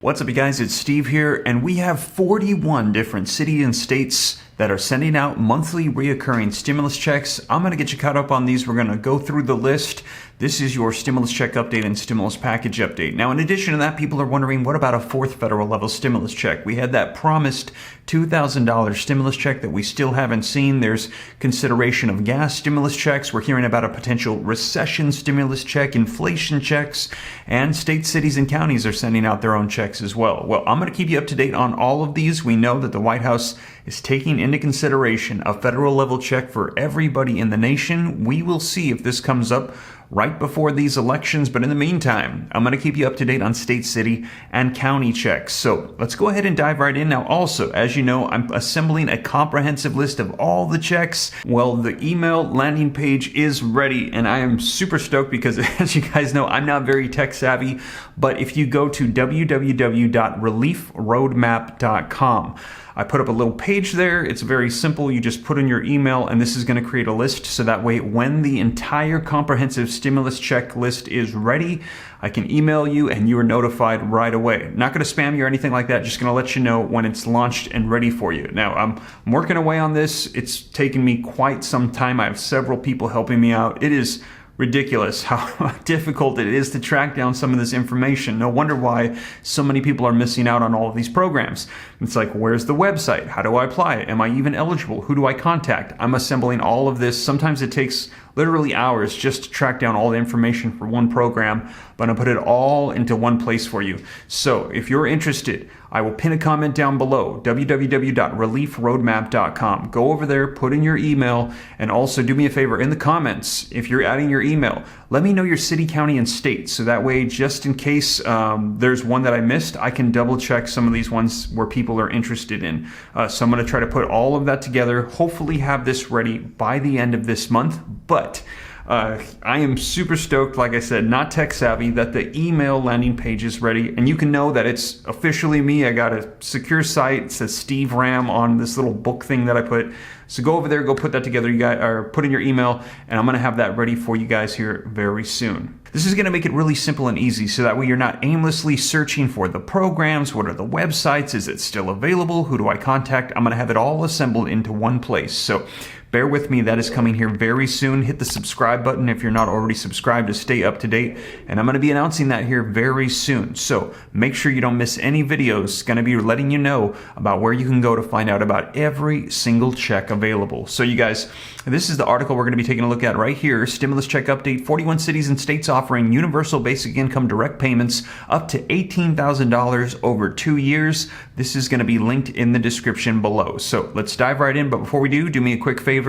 What's up, you guys? It's Steve here, and we have 41 different cities and states that are sending out monthly reoccurring stimulus checks. I'm going to get you caught up on these. We're going to go through the list. This is your stimulus check update and stimulus package update. Now, in addition to that, people are wondering, what about a fourth federal level stimulus check? We had that promised $2,000 stimulus check that we still haven't seen. There's consideration of gas stimulus checks. We're hearing about a potential recession stimulus check, inflation checks, and states, cities, and counties are sending out their own checks as well. Well, I'm going to keep you up to date on all of these. We know that the White House is taking into consideration a federal level check for everybody in the nation. We will see if this comes up right before these elections, but in the meantime, I'm going to keep you up to date on state, city, and county checks. So let's go ahead and dive right in. Now, also, as you know, I'm assembling a comprehensive list of all the checks. Well, the email landing page is ready, and I am super stoked because, as you guys know, I'm not very tech savvy, but if you go to www.reliefroadmap.com, I put up a little page there. It's very simple. You just put in your email, and this is going to create a list. So that way, when the entire comprehensive stimulus check list is ready, I can email you and you are notified right away. Not going to spam you or anything like that. Just going to let you know when it's launched and ready for you. Now, I'm working away on this. It's taken me quite some time. I have several people helping me out. It is ridiculous how difficult it is to track down some of this information. No wonder why so many people are missing out on all of these programs. It's like, where's the website? How do I apply it? Am I even eligible? Who do I contact? I'm assembling all of this. Sometimes it takes literally hours just to track down all the information for one program, but I'll put it all into one place for you. So if you're interested, I will pin a comment down below, www.reliefroadmap.com. Go over there, put in your email, and also do me a favor in the comments, if you're adding your email, let me know your city, county, and state. So that way, just in case there's one that I missed, I can double check some of these ones where people are interested in. So I'm going to try to put all of that together, hopefully have this ready by the end of this month. But I am super stoked, like I said, not tech savvy, that the email landing page is ready. And you can know that it's officially me. I got a secure site. It says Steve Ram on this little book thing that I put. So go over there, go put that together, you guys, or put in your email, and I'm going to have that ready for you guys here very soon. This is going to make it really simple and easy, so that way you're not aimlessly searching for the programs. What are the websites? Is it still available? Who do I contact? I'm going to have it all assembled into one place. So bear with me, that is coming here very soon. Hit the subscribe button if you're not already subscribed to stay up to date. And I'm going to be announcing that here very soon. So make sure you don't miss any videos. Going to be letting you know about where you can go to find out about every single check available. So you guys, this is the article we're going to be taking a look at right here. Stimulus check update, 41 cities and states offering universal basic income direct payments up to $18,000 over 2 years. This is going to be linked in the description below. So let's dive right in. But before we do me a quick favor.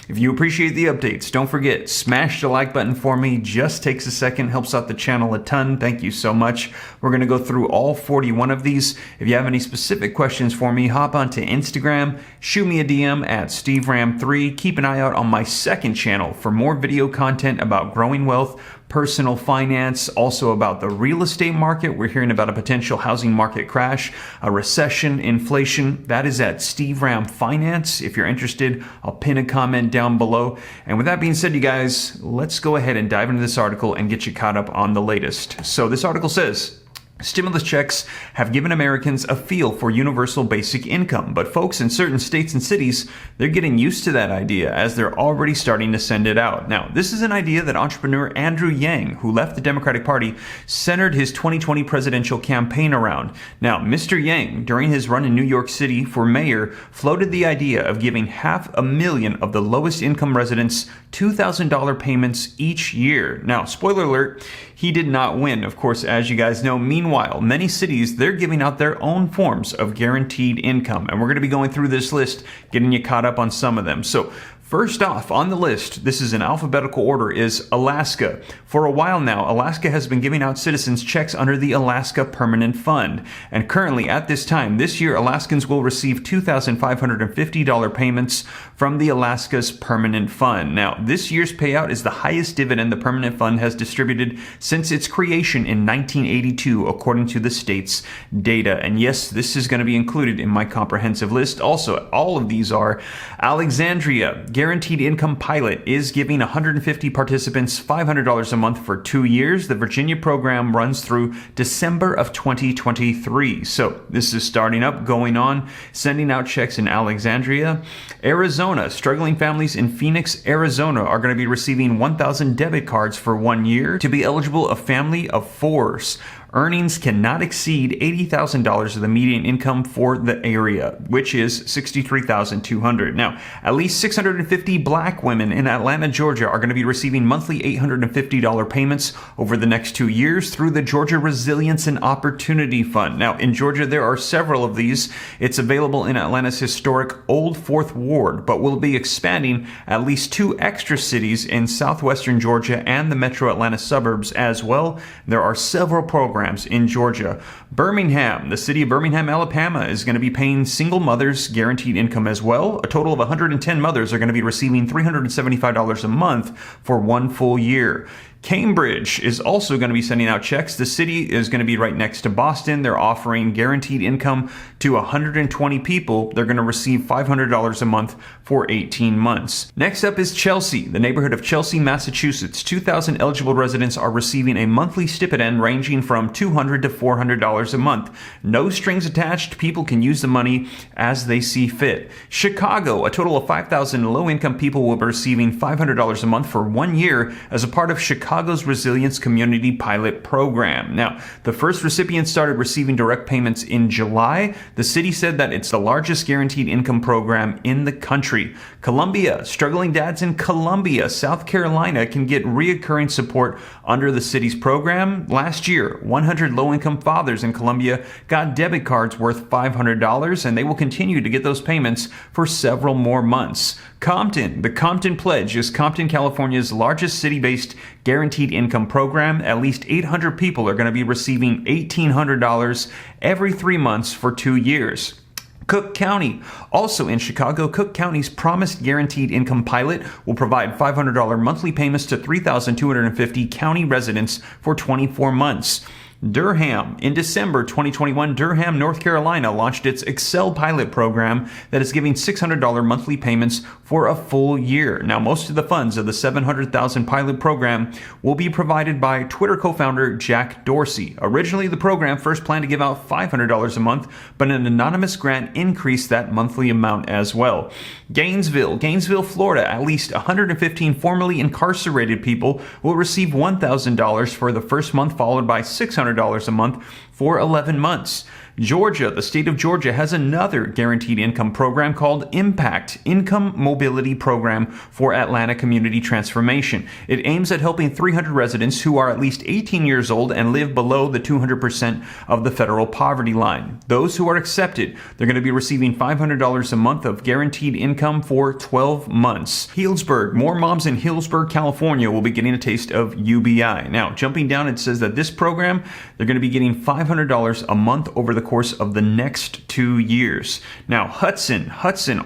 If you appreciate the updates, don't forget, smash the like button for me. Just takes a second, helps out the channel a ton. Thank you so much. We're going to go through all 41 of these. If you have any specific questions for me, hop onto Instagram, shoot me a DM at SteveRam3. Keep an eye out on my second channel for more video content about growing wealth, personal finance, also about the real estate market. We're hearing about a potential housing market crash, a recession, inflation. That is at Steve Ram Finance. If you're interested, I'll pin a comment down below. And with that being said, you guys, let's go ahead and dive into this article and get you caught up on the latest. So this article says, stimulus checks have given Americans a feel for universal basic income, but folks in certain states and cities, they're getting used to that idea as they're already starting to send it out. Now, this is an idea that entrepreneur Andrew Yang, who left the Democratic Party, centered his 2020 presidential campaign around. Now, Mr. Yang, during his run in New York City for mayor, floated the idea of giving 500,000 of the lowest income residents $2,000 payments each year. Now, spoiler alert, he did not win, of course, as you guys know. Meanwhile, many cities, they're giving out their own forms of guaranteed income. And we're going to be going through this list, getting you caught up on some of them. So first off on the list, this is in alphabetical order, is Alaska. For a while now, Alaska has been giving out citizens checks under the Alaska Permanent Fund. And currently, at this time, this year, Alaskans will receive $2,550 payments from the Alaska's Permanent Fund. Now, this year's payout is the highest dividend the Permanent Fund has distributed since its creation in 1982, according to the state's data. And yes, this is going to be included in my comprehensive list. Also, all of these are Alexandria, Guaranteed Income Pilot is giving 150 participants $500 a month for 2 years. The Virginia program runs through December of 2023. So this is starting up, going on, sending out checks in Alexandria. Arizona, struggling families in Phoenix, Arizona are going to be receiving 1,000 debit cards for 1 year. To be eligible, a family of 4. Earnings cannot exceed $80,000 of the median income for the area, which is $63,200. Now, at least 650 black women in Atlanta, Georgia are going to be receiving monthly $850 payments over the next 2 years through the Georgia Resilience and Opportunity Fund. Now, in Georgia, there are several of these. It's available in Atlanta's historic Old Fourth Ward, but will be expanding at least 2 extra cities in southwestern Georgia and the metro Atlanta suburbs as well. There are several programs in Georgia. Birmingham, the city of Birmingham, Alabama, is going to be paying single mothers guaranteed income as well. A total of 110 mothers are going to be receiving $375 a month for 1 full year. Cambridge is also going to be sending out checks. The city is going to be right next to Boston. They're offering guaranteed income to 120 people. They're going to receive $500 a month for 18 months. Next up is Chelsea, the neighborhood of Chelsea, Massachusetts. 2,000 eligible residents are receiving a monthly stipend ranging from $200 to $400 a month. No strings attached. People can use the money as they see fit. Chicago, a total of 5,000 low-income people will be receiving $500 a month for 1 year as a part of Chicago's Resilience Community Pilot Program. Now, the first recipients started receiving direct payments in July. The city said that it's the largest guaranteed income program in the country. Columbia, struggling dads in Columbia, South Carolina can get reoccurring support under the city's program. Last year, 100 low-income fathers in Columbia got debit cards worth $500, and they will continue to get those payments for several more months. Compton, the Compton Pledge, is Compton, California's largest city-based guaranteed income program. At least 800 people are going to be receiving $1,800 every 3 months for 2 years. Cook County, also in Chicago, Cook County's Promised Guaranteed Income Pilot will provide $500 monthly payments to 3,250 county residents for 24 months. Durham. In December 2021, Durham, North Carolina launched its Excel pilot program that is giving $600 monthly payments for a full year. Now, most of the funds of the $700,000 pilot program will be provided by Twitter co-founder Jack Dorsey. Originally, the program first planned to give out $500 a month, but an anonymous grant increased that monthly amount as well. Gainesville, Florida. At least 115 formerly incarcerated people will receive $1,000 for the first month, followed by $600 a month for 11 months. Georgia, the state of Georgia, has another guaranteed income program called Impact, Income Mobility Program for Atlanta Community Transformation. It aims at helping 300 residents who are at least 18 years old and live below the 200% of the federal poverty line. Those who are accepted, they're going to be receiving $500 a month of guaranteed income for 12 months. Healdsburg, more moms in Healdsburg, California will be getting a taste of UBI. Now, jumping down, it says that this program, they're going to be getting $500 a month over the course of the next 2 years. Now, Hudson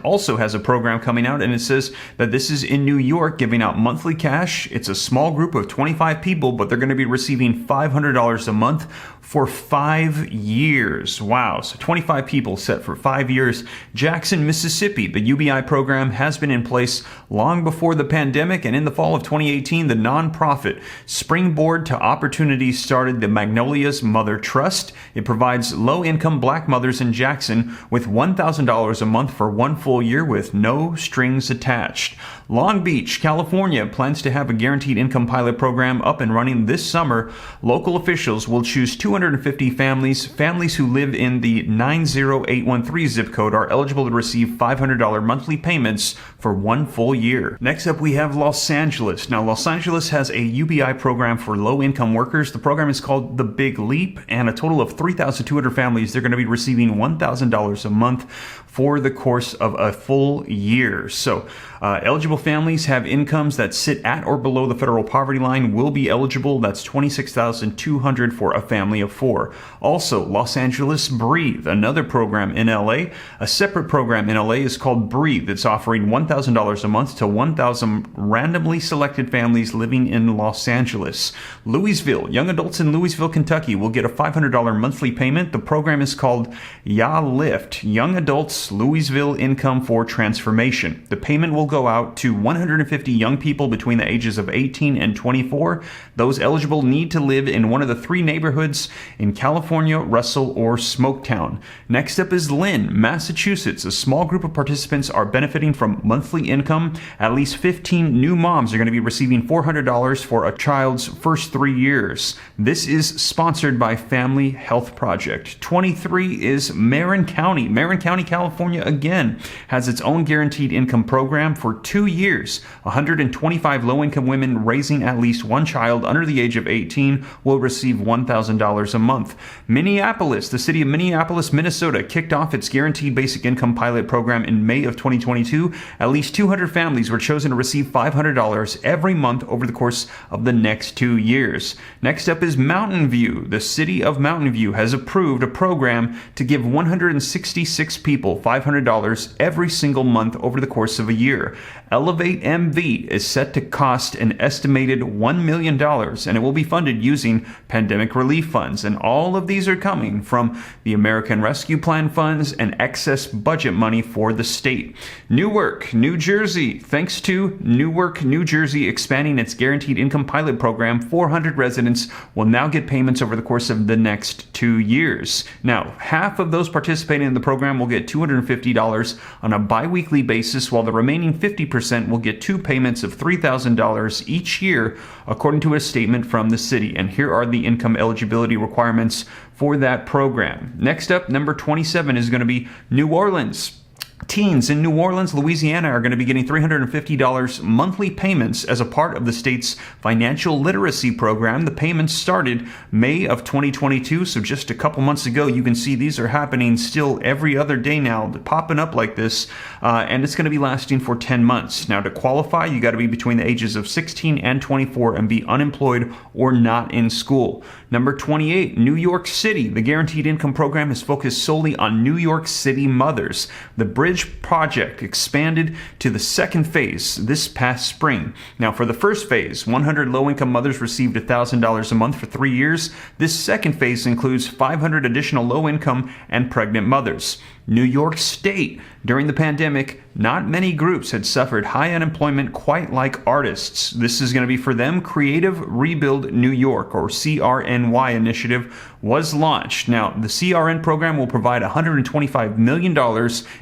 also has a program coming out, and it says that this is in New York, giving out monthly cash. It's a small group of 25 people, but they're going to be receiving $500 a month for 5 years. Wow. So 25 people set for 5 years. Jackson, Mississippi. The UBI program has been in place long before the pandemic, and in the fall of 2018, the nonprofit Springboard to Opportunity started the Magnolia's Mother Trust. It provides low-income black mothers in Jackson with $1,000 a month for 1 full year with no strings attached. Long Beach, California plans to have a guaranteed income pilot program up and running this summer. Local officials will choose 250 families. Families who live in the 90813 zip code are eligible to receive $500 monthly payments for 1 full year. Next up, we have Los Angeles. Now, Los Angeles has a UBI program for low-income workers. The program is called The Big Leap, and a total of 3,200 families, they're going to be receiving $1,000 a month for the course of a full year. So eligible families have incomes that sit at or below the federal poverty line will be eligible. That's $26,200 for a family of of 4. Also, Los Angeles Breathe, another program in LA. A separate program in LA is called Breathe. It's offering $1,000 a month to 1,000 randomly selected families living in Los Angeles. Louisville, young adults in Louisville, Kentucky will get a $500 monthly payment. The program is called YALift, Young Adults Louisville Income for Transformation. The payment will go out to 150 young people between the ages of 18 and 24. Those eligible need to live in one of the 3 neighborhoods in California, Russell, or Smoketown. Next up is Lynn, Massachusetts. A small group of participants are benefiting from monthly income. At least 15 new moms are going to be receiving $400 for a child's first 3 years. This is sponsored by Family Health Project. 23 is Marin County. Marin County, California, again, has its own guaranteed income program for 2 years. 125 low-income women raising at least one child under the age of 18 will receive $1,000 a month. Minneapolis, the city of Minneapolis, Minnesota, kicked off its guaranteed basic income pilot program in May of 2022. At least 200 families were chosen to receive $500 every month over the course of the next 2 years. Next up is Mountain View. The city of Mountain View has approved a program to give 166 people $500 every single month over the course of a year. Elevate MV is set to cost an estimated $1 million, and it will be funded using pandemic relief funds. And all of these are coming from the American Rescue Plan funds and excess budget money for the state. Newark, New Jersey. Thanks to Newark, New Jersey expanding its guaranteed income pilot program, 400 residents will now get payments over the course of the next 2 years. Now, half of those participating in the program will get $250 on a biweekly basis, while the remaining 50% will get 2 payments of $3,000 each year, according to a statement from the city. And here are the income eligibility requirements for that program. Next up, number 27 is going to be New Orleans. Teens in New Orleans, Louisiana are going to be getting $350 monthly payments as a part of the state's financial literacy program. The payments started May of 2022, so just a couple months ago. You can see these are happening still every other day now, popping up like this, and it's going to be lasting for 10 months. Now, to qualify, you got to be between the ages of 16 and 24 and be unemployed or not in school. Number 28, New York City. The Guaranteed Income Program is focused solely on New York City mothers. The Bridge Project expanded to the second phase this past spring. Now, for the first phase, 100 low-income mothers received $1,000 a month for 3 years. This second phase includes 500 additional low-income and pregnant mothers. New York State. During the pandemic, not many groups had suffered high unemployment quite like artists. This is going to be for them. Creative Rebuild New York, or CRNY initiative, was launched. Now, the CRN program will provide $125 million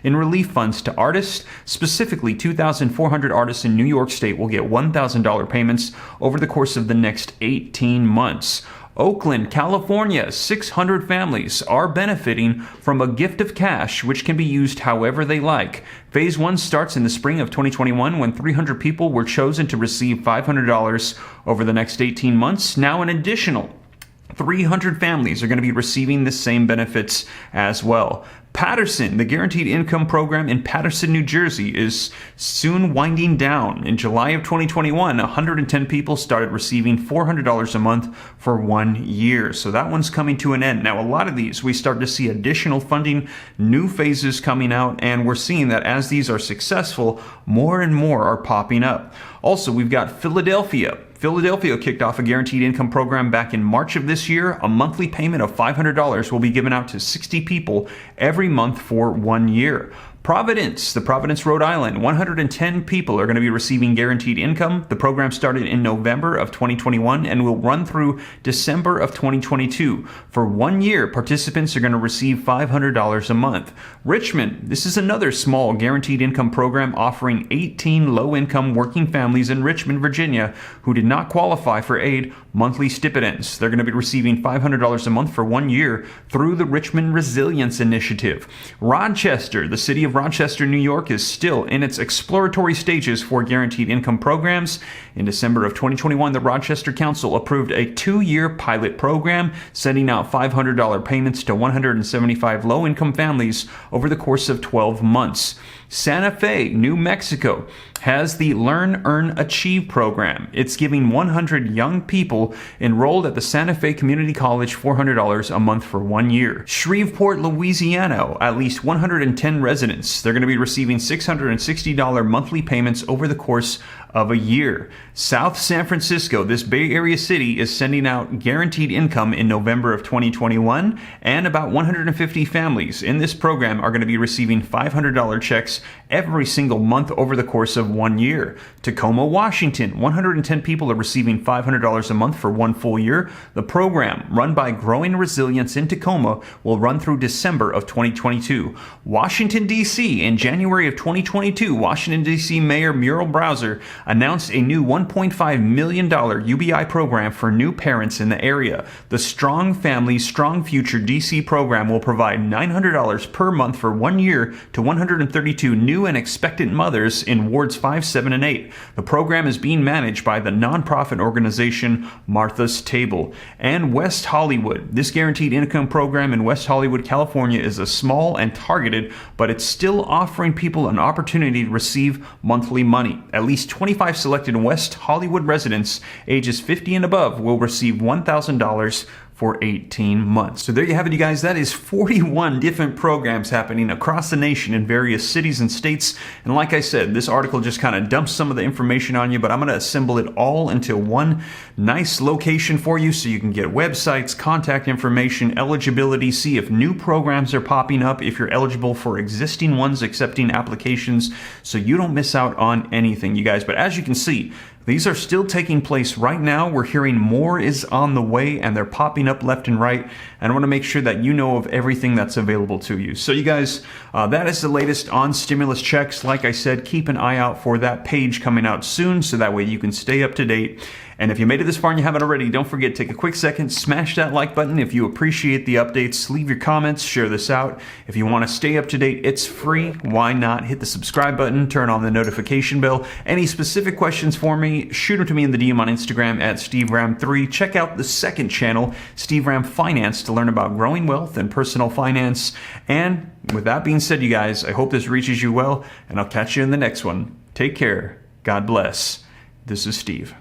in relief funds to artists. Specifically, 2,400 artists in New York State will get $1,000 payments over the course of the next 18 months. Oakland, California, 600 families are benefiting from a gift of cash, which can be used however they like. Phase 1 starts in the spring of 2021 when 300 people were chosen to receive $500 over the next 18 months. Now an additional 300 families are going to be receiving the same benefits as well. Patterson, the Guaranteed Income Program in Patterson, New Jersey, is soon winding down. In July of 2021, 110 people started receiving $400 a month for 1 year. So that one's coming to an end. Now, a lot of these, we start to see additional funding, new phases coming out, and we're seeing that as these are successful, more and more are popping up. Also, we've got Philadelphia. Philadelphia kicked off a guaranteed income program back in March of this year. A monthly payment of $500 will be given out to 60 people every month for 1 year. Providence, the Providence, Rhode Island, 110 people are going to be receiving guaranteed income. The program started in November of 2021 and will run through December of 2022. For 1 year, participants are going to receive $500 a month. Richmond, this is another small guaranteed income program offering 18 low-income working families in Richmond, Virginia, who did not qualify for aid monthly stipends. They're going to be receiving $500 a month for 1 year through the Richmond Resilience Initiative. Rochester, the city of of Rochester, New York is still in its exploratory stages for guaranteed income programs. In December of 2021, the Rochester Council approved a 2-year pilot program, sending out $500 payments to 175 low-income families over the course of 12 months. Santa Fe, New Mexico, has the Learn, Earn, Achieve program. It's giving 100 young people enrolled at the Santa Fe Community College $400 a month for 1 year. Shreveport, Louisiana, at least 110 residents. They're going to be receiving $660 monthly payments over the course of a year. South San Francisco, this Bay Area city, is sending out guaranteed income in November of 2021, and about 150 families in this program are going to be receiving $500 checks every single month over the course of 1 year. Tacoma, Washington, 110 people are receiving $500 a month for 1 full year. The program, run by Growing Resilience in Tacoma, will run through December of 2022. Washington, D.C., in January of 2022, Washington, D.C. Mayor Muriel Bowser announced a new $1.5 million UBI program for new parents in the area. The Strong Families, Strong Future DC program will provide $900 per month for 1 year to 132 new and expectant mothers in wards 5, 7, and 8. The program is being managed by the nonprofit organization Martha's Table. And West Hollywood. This guaranteed income program in West Hollywood, California is a small and targeted, but it's still offering people an opportunity to receive monthly money. At least 25 selected West Hollywood residents ages 50 and above will receive $1,000 for 18 months. So there you have it, you guys. That is 41 different programs happening across the nation in various cities and states. And like I said, this article just kind of dumps some of the information on you, but I'm going to assemble it all into one nice location for you so you can get websites, contact information, eligibility, see if new programs are popping up, if you're eligible for existing ones, accepting applications, so you don't miss out on anything, you guys. But as you can see, these are still taking place right now. We're hearing more is on the way, and they're popping up left and right. And I want to make sure that you know of everything that's available to you. So you guys, that is the latest on stimulus checks. Like I said, keep an eye out for that page coming out soon, so that way you can stay up to date. And if you made it this far and you haven't already, don't forget, take a quick second, smash that like button. If you appreciate the updates, leave your comments, share this out. If you want to stay up to date, it's free. Why not? Hit the subscribe button, turn on the notification bell. Any specific questions for me, shoot them to me in the DM on Instagram at SteveRam3. Check out the second channel, Steve Ram Finance, to learn about growing wealth and personal finance. And with that being said, you guys, I hope this reaches you well, and I'll catch you in the next one. Take care. God bless. This is Steve.